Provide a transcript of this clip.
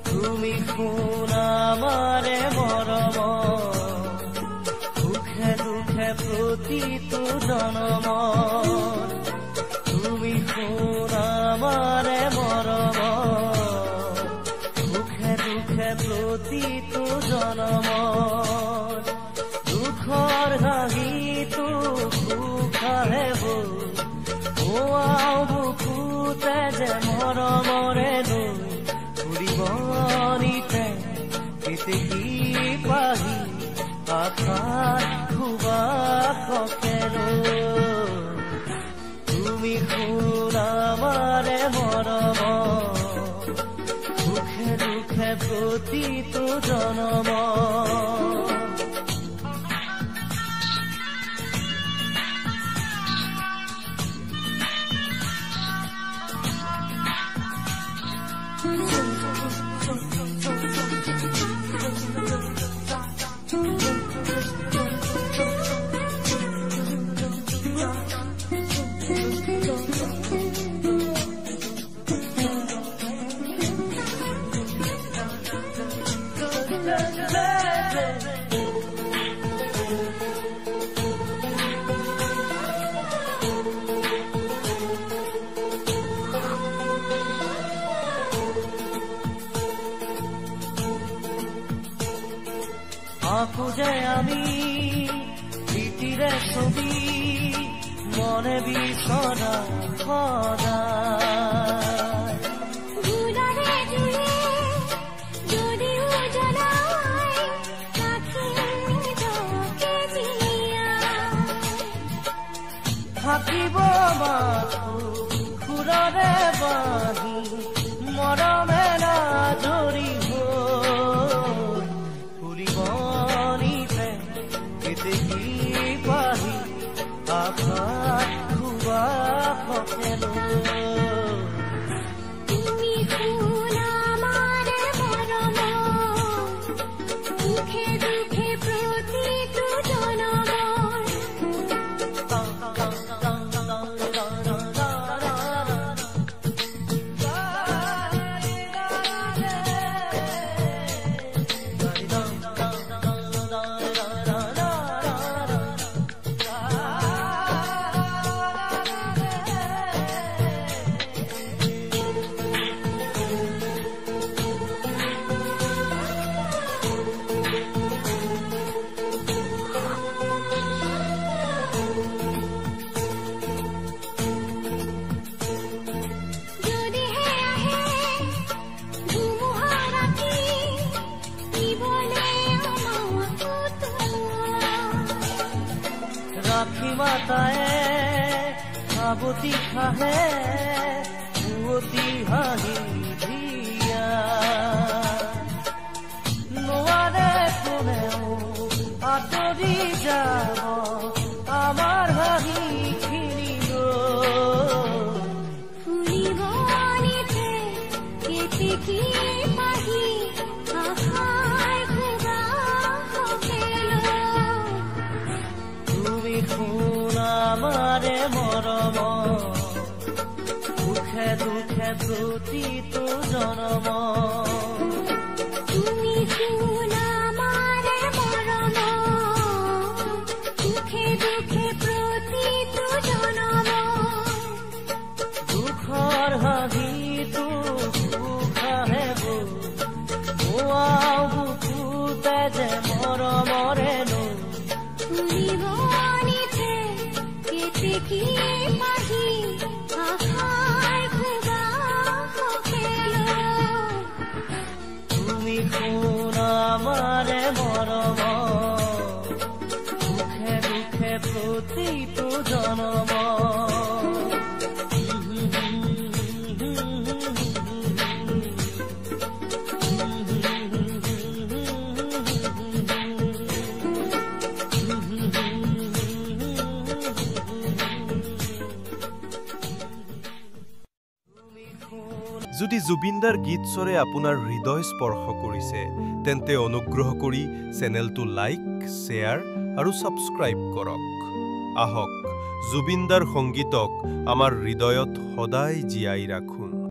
তুমি কোন আমাৰে মৰম সুখে দুখে প্ৰতিটো জনম তুমি কোন আমাৰে মৰম সুখে দুখে প্ৰতিটো জনম দুখৰ হাঁহিটো সুখাহে বোৱাও বুকুতে যে মৰমৰে ফুৰিবনিতে কেতেকী পাহি আশাত খুবা সকেৰো তুমি কোন আমাৰে মৰম সুখে দুখে প্ৰতিটো জনম খুঁজে আমি স্মৃতিৰে ছবি মনে বিচৰা সদায় থাকিব মাথো সুৰৰে বাঁহী মৰমেৰে জৰি পাহি আশাত খুবা সকেৰো তুমি কোন আমাৰে মৰম সুখে দুখে প্ৰতিটো জনম ৰাখি মাতায়ে আবতি খাহে পুৱতি হাঁহি দিয়া নোৱাৰে কোনেও আঁতৰি যাব আমাৰ হাঁহিখিনি ফুৰিবনিতে কেতেকী পাহি আশাই খুবা সকেৰো তুমি কোন আমাৰে মৰম সুখে দুখে প্ৰতিটো জনম তুমি কোন আমাৰে মৰম সুখে দুখে প্ৰতিটো জনম দুখৰ হাঁহিটো সুখাহে বোৱাও বুকুতে যে মৰমৰে ফুৰিবনিতে কেতেকী পাহি আশাই খুবা সকেৰো তুমি কোন আমাৰে মৰম সুখে দুখে প্ৰতিটো জনম যদি জুবিনদাৰ গীতস্বৰে আপোনাৰ হৃদয় স্পৰ্শ কৰিছে তেন্তে অনুগ্ৰহ কৰি চেনেলটো লাইক শ্বেয়াৰ আৰু ছাবস্ক্ৰাইব কৰক আহক জুবিনদাৰ সংগীতক আমাৰ হৃদয়ত সদায় জীয়াই ৰাখো